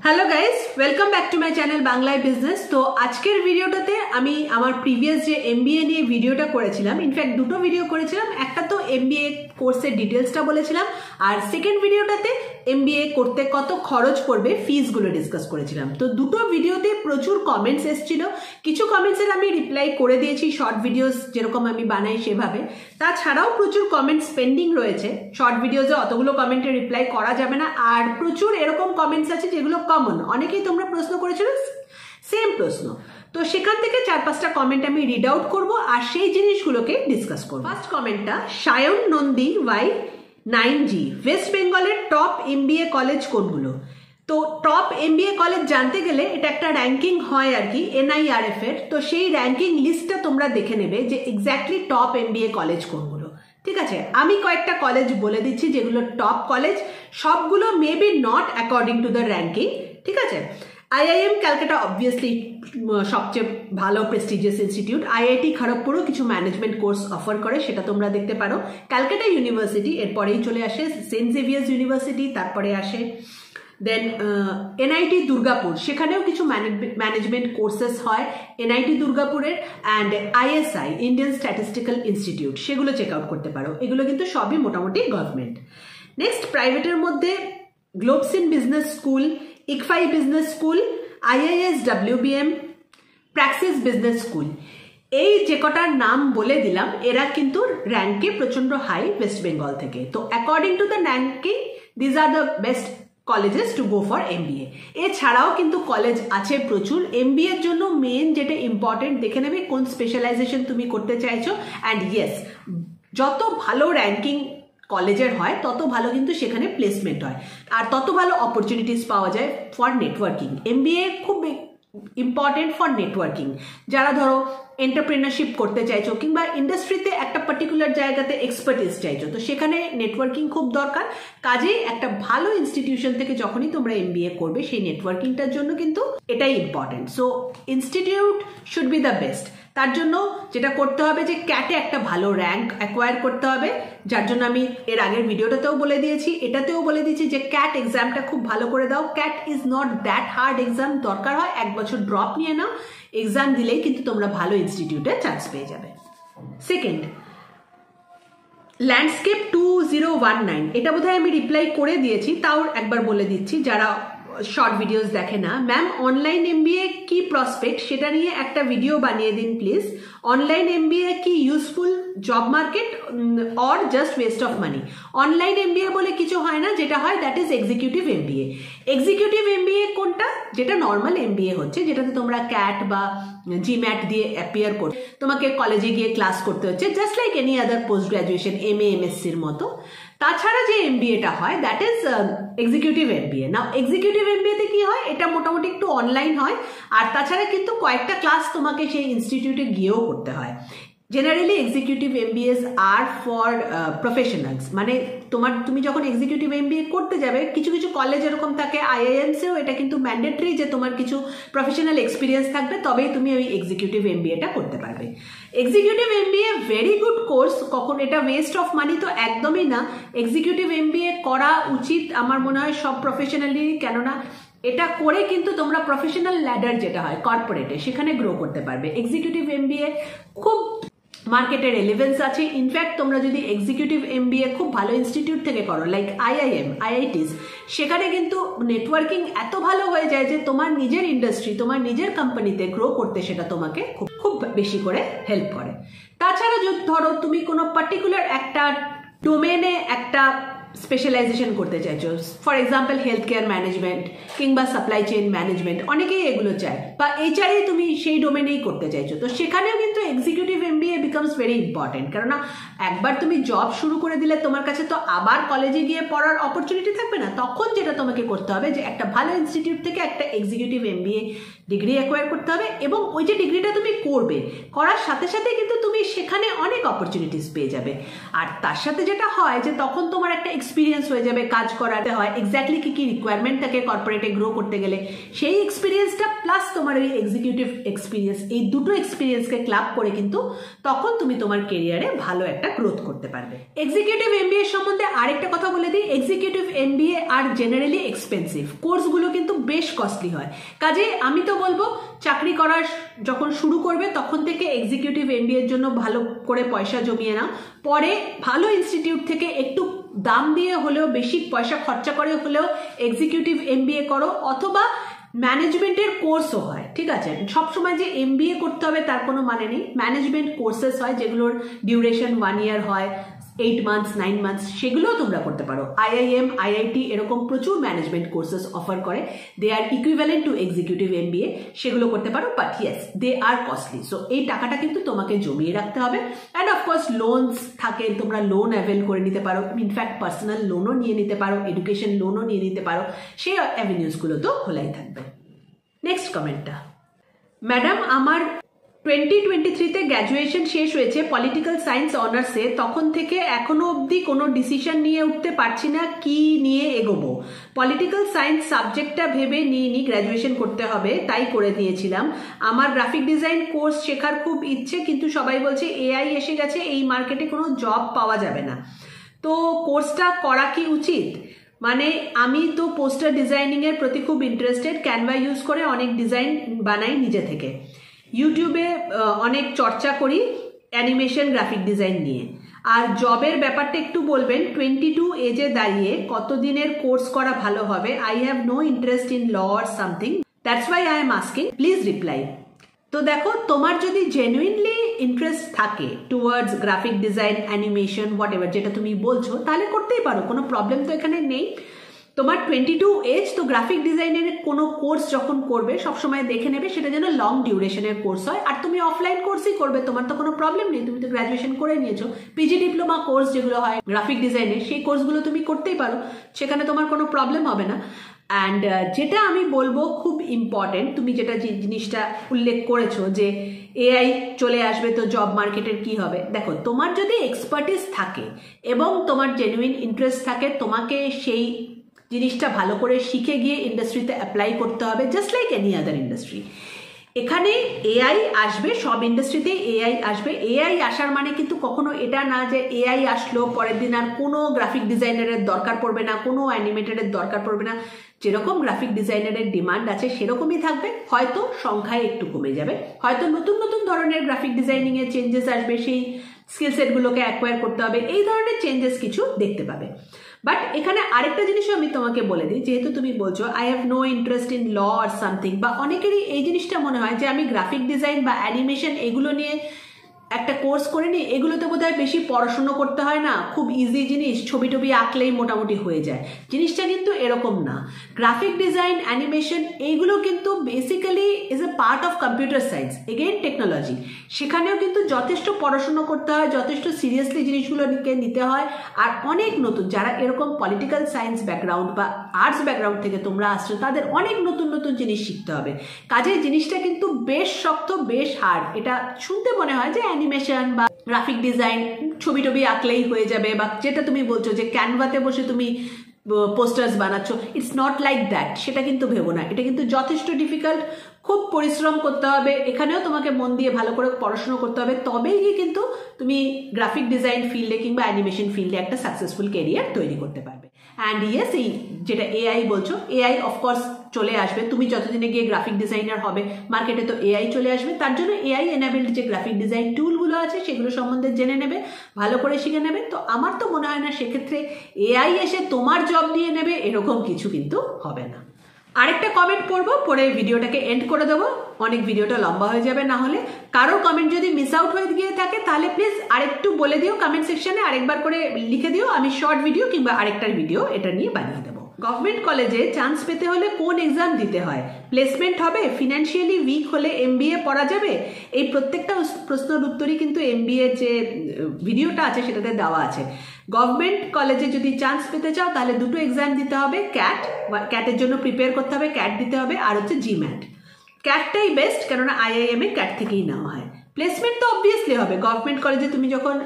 Hello guys, welcome back to my channel বাংলায় business. তো আজকের ভিডিওটাতে আমি আমার প্রিভিয়াস যে এমবিএ নিয়ে ভিডিওটা করেছিলাম, ইনফ্যাক্ট দুটো ভিডিও করেছিলাম। একটা তো এমবিএ কোর্সের ডিটেলসটা বলেছিলাম, আর সেকেন্ড ভিডিওটাতে এমবিএ করতে কত খরচ পড়বে ফিসগুলো ডিসকাস করেছিলাম। তো দুটো ভিডিওতে প্রচুর কমেন্টস এসেছিল, কিছু কমেন্টসের আমি রিপ্লাই করে দিয়েছি শর্ট ভিডিওস যেরকম আমি বানাই সেভাবে। তাছাড়াও প্রচুর কমেন্টস পেন্ডিং রয়েছে, শর্ট ভিডিওসে অতগুলো কমেন্টে রিপ্লাই করা যাবে না। আর প্রচুর এরকম কমেন্টস আছে যেগুলো কমন, অনেকেই তোমরা প্রশ্ন করেছিল সেম প্রশ্ন। তো সেখান থেকে 4-5টা কমেন্ট আমি রিড আউট করবো আর সেই জিনিসগুলোকে ডিসকাস করবো। ফার্স্ট কমেন্টটা Sayan Nandi Y 9G, west বেঙ্গলের টপ এমবিএ কলেজ কোনগুলো? তো টপ এমবিএ কলেজ জানতে গেলে এটা একটা র্যাঙ্কিং হয় আর কি NIRF এর। তো সেই র্যাঙ্কিং লিস্টটা তোমরা দেখে নেবে যে এক্স্যাক্টলি টপ এমবিএ কলেজ কোনগুলো। ঠিক আছে, আমি কয়েকটা কলেজ বলে দিচ্ছি যেগুলো টপ কলেজ, সবগুলো maybe not according to the ranking. ঠিক আছে, IIM ক্যালকাটা অবভিয়াসলি সবচেয়ে ভালো প্রেস্টিজিয়াস ইনস্টিটিউট। IIT খড়গপুরও কিছু ম্যানেজমেন্ট কোর্স অফার করে, সেটা তোমরা দেখতে পারো। ক্যালকাটা ইউনিভার্সিটি, এরপরেই চলে আসে সেন্ট জেভিয়ার্স ইউনিভার্সিটি, তারপরে আসে দেন NIT দুর্গাপুর, সেখানেও কিছু ম্যানেজমেন্ট কোর্সেস হয় NIT দুর্গাপুরের। And ISI Indian statistical institute, সেগুলো চেক আউট করতে পারো। এগুলো কিন্তু সবই মোটামুটি গভর্নমেন্ট। নেক্সট প্রাইভেটের মধ্যে Globsyn business school, ICFAI business school, IIS WBM, Praxis business school, এই যে কটার নাম বলে দিলাম এরা কিন্তু র্যাঙ্কে প্রচন্ড হাই ওয়েস্ট বেঙ্গল থেকে। তো according to the ranking these are the best colleges to go for MBA। এছাড়াও কিন্তু কলেজ আছে প্রচুর। MBA এর জন্য মেন যেটা ইম্পর্টেন্ট দেখে নেবে কোন স্পেশালাইজেশন তুমি করতে চাইছো। অ্যান্ড ইয়েস, যত ভালো র্যাঙ্কিং কলেজের হয় তত ভালো কিন্তু সেখানে প্লেসমেন্ট হয় আর তত ভালো অপরচুনিটিস পাওয়া যায় ফর নেটওয়ার্কিং। MBA খুব ইম্পর্টেন্ট ফর নেটওয়ার্কিং। যারা ধরো এন্টারপ্রেনারশিপ করতে চাইছো কিংবা ইন্ডাস্ট্রিতে একটা পার্টিকুলার জায়গাতে এক্সপার্টিস চাইছো, তো সেখানে নেটওয়ার্কিং খুব দরকার। কাজেই একটা ভালো ইনস্টিটিউশন থেকে যখনই তোমরা MBA করবে সেই নেটওয়ার্কিংটার জন্য কিন্তু এটাই important. So institute should be the best. তার জন্য যেটা করতে হবে যে ক্যাটে একটা ভালো র্যাঙ্ক অ্যাকোয়ার করতে হবে, যার জন্য আমি এর আগের ভিডিওটাতেও বলে দিয়েছি, এটাতেও বলে দিয়েছি যে ক্যাট এক্সামটা খুব ভালো করে দাও। Cat is not that hard exam, দরকার হয় 1 বছর ড্রপ নিয়ে নাও, এক্সাম দিলেই কিন্তু তোমরা ভালো ইনস্টিটিউটে চান্স পেয়ে যাবে। সেকেন্ড, ল্যান্ডস্কেপ 2019, এটা বোধহয় আমি রিপ্লাই করে দিয়েছি, তাও একবার বলে দিচ্ছি যারা শর্ট ভিডিওস দেখে না। ম্যাম অনলাইন MBA কি প্রসপেক্ট সেটা নিয়ে একটা ভিডিও বানিয়ে দিন প্লিজ। অনলাইন MBA কি useful job market or just West of money? Online MBA বলে কিছু হয় না, যেটা হয় that is executive MBA। Executive MBA কোনটা? যেটা নর্মাল MBA হচ্ছে, যেটাতে তোমরা ক্যাট বা GMAT দিয়ে অ্যাপিয়ার করতে, তোমাকে কলেজে গিয়ে ক্লাস করতে হচ্ছে just like any other post graduation MA MSCর মতো। তাছাড়া যে MBAটা হয় that is executive MBA। Now executive MBAতে কি হয়, এটা মোটামুটি একটু অনলাইন হয়, আর তাছাড়া কিন্তু কয়েকটা ক্লাস তোমাকে সেই ইনস্টিটিউটে গিয়েও করতে হয়। জেনারেলি এক্সিকিউটিভ MBAs আর ফর প্রফেশনালস, মানে তুমি যখন এক্সিকিউটিভ MBA করতে যাবে, কিছু কিছু কলেজ এরকম থাকে, IIMসেও এটা কিন্তু ম্যান্ডেটরি যে তোমার কিছু প্রফেশনাল এক্সপিরিয়েন্স থাকবে তবেই তুমি ওই এক্সিকিউটিভ MBAটা করতে পারবে। Executive MBA very good course, কখন এটা ওয়েস্ট অফ মানি তো একদমই না। এক্সিকিউটিভ MBA করা উচিত আমার মনে হয় সব প্রফেশনালি, কেননা এটা করে কিন্তু তোমরা প্রফেশনাল ল্যাডার যেটা হয় কর্পোরেটে সেখানে গ্রো করতে পারবে। এক্সিকিউটিভ MBA খুব মার্কেটে রেলেভেন্স আছে। ইনফ্যাক্ট তোমরা যদি এক্সিকিউটিভ MBA খুব ভালো ইনস্টিটিউট থেকে করো লাইক IIM, IITs, সেখানে কিন্তু নেটওয়ার্কিং এত ভালো হয়ে যায় যে তোমার নিজের ইন্ডাস্ট্রি, তোমার নিজের কোম্পানিতে গ্রো করতে সেটা তোমাকে খুব বেশি করে হেল্প করে। তাছাড়া যদি ধরো তুমি কোনো পার্টিকুলার একটা ডোমেনে একটা স্পেশালাইজেশন করতে চাইছো, for example health care management কিংবা সাপ্লাই চেইন ম্যানেজমেন্ট, অনেকেই এগুলো চায়, বা HRই তুমি সেই ডোমেনেই করতে চাইছো, তো সেখানেও কিন্তু executive MBA becomes very important. কেননা একবার তুমি জব শুরু করে দিলে তোমার কাছে তো আবার কলেজে গিয়ে পড়ার অপরচুনিটি থাকবে না। তখন যেটা তোমাকে করতে হবে যে একটা ভালো ইনস্টিটিউট থেকে একটা এক্সিকিউটিভ MBA ডিগ্রি অ্যাকোয়ার করতে হবে, এবং ওই যে ডিগ্রিটা তুমি করবে, করার সাথে সাথে কিন্তু তুমি সেখানে অনেক অপরচুনিটিস পেয়ে যাবে। আর তার সাথে যেটা হয় যে তখন তোমার একটা এক্সপিরিয়েন্স হয়ে যাবে, কাজ করাতে হয় এক্স্যাক্টলি কি কি রিকোয়ারমেন্ট থাকে কর্পোরেটে গ্রো করতে গেলে, সেই এক্সপিরিয়েন্সটা প্লাস তোমার ওই এক্সিকিউটিভ এক্সপিরিয়েন্স, এই দুটো এক্সপিরিয়েন্সকে ক্লাব করে কিন্তু তখন তুমি তোমার কেরিয়ারে ভালো একটা গ্রোথ করতে পারবে। এক্সিকিউটিভ MBA সম্বন্ধে আরেকটা কথা বলে দিই, executive MBA are generally expensive, কোর্সগুলো কিন্তু বেশ কস্টলি হয়। কাজে আমি তো বলবো চাকরি করা যখন শুরু করবে তখন থেকে এক্সিকিউটিভ এমবিএ এর জন্য ভালো করে পয়সা জমিয়ে নাও, পরে ভালো ইনস্টিটিউট থেকে একটু দাম দিয়ে হলেও বেশি পয়সা খরচা করে হলেও এক্সিকিউটিভ এমবিএ করো, অথবা ম্যানেজমেন্টের কোর্সও হয়। ঠিক আছে, সবসময় যে এমবিএ করতে হবে তার কোনো মানে নেই, ম্যানেজমেন্ট কোর্সেস হয় যেগুলোর ডিউরেশন 1 ইয়ার হয়, 8 মান্থস 9 মান্থস, সেগুলোও তোমরা করতে পারো। আইআইএম, আইআইটি এরকম প্রচুর ম্যানেজমেন্ট কোর্সেস অফার করে, they are equivalent to executive MBA, সেগুলো করতে পারো। But yes, they are costly. So এই টাকাটা কিন্তু তোমাকে জমিয়ে রাখতে হবে। অ্যান্ড অফকোর্স লোনস থাকে, তোমরা লোন অ্যাভেল করে নিতে পারো, ইনফ্যাক্ট পার্সোনাল লোনও নিয়ে নিতে পারো, এডুকেশন লোনও নিয়ে নিতে পারো, সেই অ্যাভিনিউসগুলো তো খোলাই থাকবে। নেক্সট কমেন্টটা, ম্যাডাম আমার 2023-তে গ্র্যাজুয়েশন শেষ হয়েছে পলিটিক্যাল সায়েন্স অনার্সে, তখন থেকে এখনো অবধি কোনো ডিসিশন নিয়ে উঠতে পারছি না কি নিয়ে এগোবো। পলিটিক্যাল সায়েন্স সাবজেক্টটা ভেবে নিইনি গ্র্যাজুয়েশন করতে হবে, তাই করে নিয়েছিলাম। আমার গ্রাফিক ডিজাইন কোর্স শেখার খুব ইচ্ছে, কিন্তু সবাই বলছে এআই এসে গেছে, এই মার্কেটে কোনো জব পাওয়া যাবে না, তো কোর্সটা করা কি উচিত? মানে আমি তো পোস্টার ডিজাইনিংয়ের প্রতি খুব ইন্টারেস্টেড, ক্যানভা ইউজ করে অনেক ডিজাইন বানাই নিজে থেকে, ইউটিউবে অনেক চর্চা করি অ্যানিমেশন গ্রাফিক ডিজাইন নিয়ে। আর জবের ব্যাপারটা একটু বলবেন, 22 এজে দাঁড়িয়ে কতদিনের কোর্স করা ভালো হবে? I have no interest in law or something, that's why I am asking, please reply. তো দেখো, তোমার যদি জেনুইনলি ইন্টারেস্ট থাকে towards graphic design, animation, whatever যেটা তুমি বলছো, তাহলে করতেই পারো, কোনো প্রবলেম তো এখানে নেই। তোমার 22 এজ, তো গ্রাফিক ডিজাইনের কোনো কোর্স যখন করবে সবসময় দেখে নেবে সেটা যেন লং ডিউরেশনের কোর্স হয়। আর তুমি অফলাইন কোর্সই করবে, তোমার তো কোনো প্রবলেম নেই, তুমি তো গ্র্যাজুয়েশন করে নিয়েছো। পিজি ডিপ্লোমা কোর্স যেগুলো হয় গ্রাফিক ডিজাইনের, সেই কোর্সগুলো তুমি করতেই পারো, সেখানে তোমার কোনো প্রবলেম হবে না। অ্যান্ড যেটা আমি বলবো খুব ইম্পর্টেন্ট, তুমি যেটা জিনিসটা উল্লেখ করেছো যে এআই চলে আসবে তো জব মার্কেটের কি হবে, দেখো তোমার যদি এক্সপার্টিস থাকে এবং তোমার জেনুইন ইন্টারেস্ট থাকে, তোমাকে সেই জিনিসটা ভালো করে শিখে গিয়ে ইন্ডাস্ট্রিতে অ্যাপ্লাই করতে হবে, জাস্ট লাইক এনি আদার ইন্ডাস্ট্রি। এখানে এআই আসবে, সব ইন্ডাস্ট্রিতেই এআই আসবে। এআই আসার মানে কিন্তু কখনো এটা না যে এআই আসলো পরের দিন আর কোনো গ্রাফিক ডিজাইনারের দরকার পড়বে না, কোনো অ্যানিমেটরের দরকার পড়বে না। যেরকম গ্রাফিক ডিজাইনারের ডিমান্ড আছে সেরকমই থাকবে, হয়তো সংখ্যায় একটু কমে যাবে, হয়তো নতুন নতুন ধরনের গ্রাফিক ডিজাইনিংয়ে চেঞ্জেস আসবে, সেই স্কিল সেটগুলোকে অ্যাকোয়ার করতে হবে, এই ধরনের চেঞ্জেস কিছু দেখতে পাবে। বাট এখানে আরেকটা জিনিসও আমি তোমাকে বলে দিই, যেহেতু তুমি বলছো I have no interest in law আর সামথিং, বা অনেকেরই এই জিনিসটা মনে হয় যে আমি গ্রাফিক ডিজাইন বা অ্যানিমেশন এগুলো নিয়ে একটা কোর্স করে নিই, এগুলোতে বোধহয় বেশি পড়াশুনো করতে হয় না, খুব ইজি জিনিস, ছবি টবি আঁকলেই মোটামুটি হয়ে যায়। জিনিসটা কিন্তু এরকম না। গ্রাফিক ডিজাইন, অ্যানিমেশন এইগুলো কিন্তু basically is a part of computer science, again technology. সেখানেও কিন্তু যথেষ্ট পড়াশুনো করতে হয়, যথেষ্ট সিরিয়াসলি জিনিসগুলোকে নিতে হয়। আর অনেক নতুন যারা এরকম পলিটিক্যাল সায়েন্স ব্যাকগ্রাউন্ড বা আর্টস ব্যাকগ্রাউন্ড থেকে তোমরা আসছো, তাদের অনেক নতুন নতুন জিনিস শিখতে হবে। কাজেই জিনিসটা কিন্তু বেশ শক্ত, বেশ হার্ড। এটা শুনতে মনে হয় যে অ্যানিমেশন বা গ্রাফিক ডিজাইন ছবি টবি আঁকলেই হয়ে যাবে, বা যেটা তুমি বলছো যে ক্যানভাতে বসে তুমি পোস্টার্স বানাচ্ছ, ইটস নট লাইক দ্যাট, সেটা কিন্তু ভেবো না। এটা কিন্তু যথেষ্ট ডিফিকাল্ট, খুব পরিশ্রম করতে হবে, এখানেও তোমাকে মন দিয়ে ভালো করে পড়াশোনা করতে হবে, তবেই গিয়ে কিন্তু তুমি গ্রাফিক ডিজাইন ফিল্ডে কিংবা অ্যানিমেশন ফিল্ডে একটা সাকসেসফুল ক্যারিয়ার তৈরি করতে পারবে। অ্যান্ড ইয়েস, এই যেটা এআই বলছো, এআই অফকোর্স চলে আসবে, তুমি যতদিনে গিয়ে গ্রাফিক ডিজাইনার হবে মার্কেটে তো এআই চলে আসবে। তার জন্য এআই এনাবেলড যে গ্রাফিক ডিজাইন টুলগুলো আছে সেগুলো সম্বন্ধে জেনে নেবে, ভালো করে শিখে নেবে। তো আমার তো মনে হয় না সেক্ষেত্রে এআই এসে তোমার জব নিয়ে নেবে, এরকম কিছু কিন্তু হবে না। আরেকটা কমেন্ট পড়বো, পরে ভিডিওটাকে এন্ড করে দেবো, অনেক ভিডিওটা লম্বা হয়ে যাবে না হলে। কারোর কমেন্ট যদি মিস আউট হয়ে গিয়ে থাকে তাহলে প্লিজ আরেকটু বলে দিও কমেন্ট সেকশনে, আরেকবার করে লিখে দিও, আমি শর্ট ভিডিও কিংবা আরেকটার ভিডিও এটা নিয়ে বানিয়ে দেবো। গভর্নমেন্ট কলেজে চান্স পেতে হলে কোন এক্সাম দিতে হয়? প্লেসমেন্ট হবে? ফিনান্সিয়ালি উইক হলে এমবিএ পড়া যাবে? এই প্রত্যেকটা প্রশ্নের উত্তরই কিন্তু এমবিএ যে ভিডিওটা আছে সেটাতে দেওয়া আছে। গভর্নমেন্ট কলেজে যদি চান্স পেতে চাও তাহলে দুটো এক্সাম দিতে হবে, ক্যাটের জন্য প্রিপেয়ার করতে হবে, ক্যাট দিতে হবে, আর হচ্ছে জিম্যাট। ক্যাটটাই বেস্ট, কেননা আইআইএম এ ক্যাট থেকেই নেওয়া হয়। প্লেসমেন্ট তো অবভিয়াসলি হবে, গভর্নমেন্ট কলেজে তুমি যখন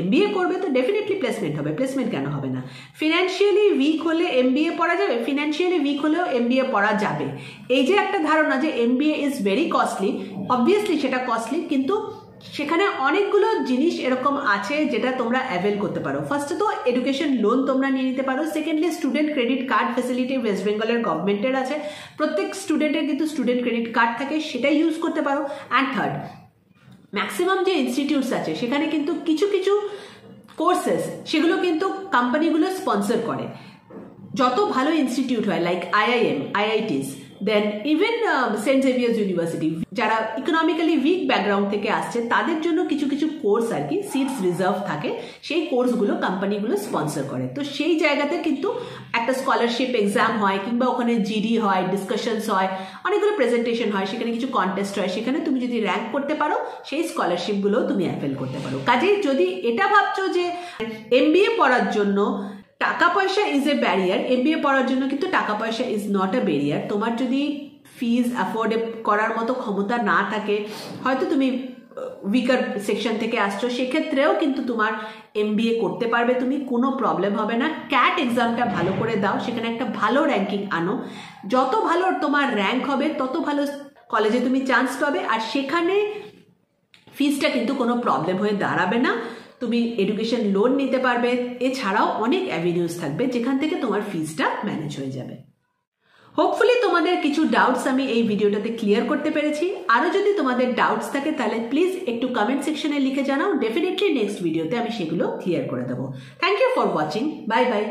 এমবিএ করবে তো ডেফিনেটলি প্লেসমেন্ট হবে, প্লেসমেন্ট কেন হবে না? ফিনান্সিয়ালি উইক হলে এমবিএ পড়া যাবে? ফিনান্সিয়ালি উইক হলেও এমবিএ পড়া যাবে। এই যে একটা ধারণা যে MBA is very costly, obviously সেটা কস্টলি, কিন্তু সেখানে অনেকগুলো জিনিস এরকম আছে যেটা তোমরা অ্যাভেল করতে পারো। ফার্স্টে তো এডুকেশন লোন তোমরা নিয়ে নিতে পারো। Secondly student credit card facility West বেঙ্গলের গভর্নমেন্টের আছে, প্রত্যেক স্টুডেন্টের কিন্তু স্টুডেন্ট ক্রেডিট কার্ড থাকে, সেটা ইউজ করতে পারো। অ্যান্ড থার্ড, ম্যাক্সিমাম যে ইনস্টিটিউটস আছে সেখানে কিন্তু কিছু কিছু কোর্সেস সেগুলো কিন্তু কোম্পানিগুলো স্পন্সর করে। যত ভালো ইনস্টিটিউট হয় লাইক IIM, IITs, দেন ইভেন সেন্ট জেভিয়ার্স ইউনিভার্সিটি, যারা ইকোনমিক্যালি উইক ব্যাকগ্রাউন্ড থেকে আসছে তাদের জন্য কিছু কিছু কোর্স আর কি সিটস রিজার্ভ থাকে, সেই কোর্সগুলো কোম্পানিগুলো স্পন্সর করে। তো সেই জায়গাতে কিন্তু একটা স্কলারশিপ এক্সাম হয়, কিংবা ওখানে জিডি হয়, ডিসকাশনস হয়, অনেকগুলো প্রেজেন্টেশন হয়, সেখানে কিছু কন্টেস্ট হয়, সেখানে তুমি যদি র্যাঙ্ক করতে পারো সেই স্কলারশিপগুলো তুমি অ্যাভেল করতে পারো। কাজেই যদি এটা ভাবছো যে MBA পড়ার জন্য টাকা পয়সা ইজ এ ব্যারিয়ার, MBA পড়ার জন্য কিন্তু টাকা পয়সা ইজ নট আ ব্যারিয়ার। তোমার যদি ফিজ অ্যাফোর্ড করার মতো ক্ষমতা না থাকে, হয়তো তুমি উইকার সেকশন থেকে আসছো, সেক্ষেত্রেও কিন্তু তোমার MBA করতে পারবে তুমি, কোনো প্রবলেম হবে না। ক্যাট এক্সামটা ভালো করে দাও, সেখানে একটা ভালো র্যাঙ্কিং আনো, যত ভালো তোমার র্যাঙ্ক হবে তত ভালো কলেজে তুমি চান্স পাবে, আর সেখানে ফিজটা কিন্তু কোনো প্রবলেম হয়ে দাঁড়াবে না। তুমি এডুকেশন লোন নিতে পারবে, এছাড়াও অনেক অ্যাভিনিউজ থাকবে যেখান থেকে তোমার ফিজটা ম্যানেজ হয়ে যাবে। হোপফুলি তোমাদের কিছু ডাউটস আমি এই ভিডিওটাতে ক্লিয়ার করতে পেরেছি। আরও যদি তোমাদের ডাউটস থাকে তাহলে প্লিজ একটু কমেন্ট সেকশনে লিখে জানাও, ডেফিনেটলি নেক্সট ভিডিওতে আমি সেগুলো ক্লিয়ার করে দেবো। Thank you for watching, bye by.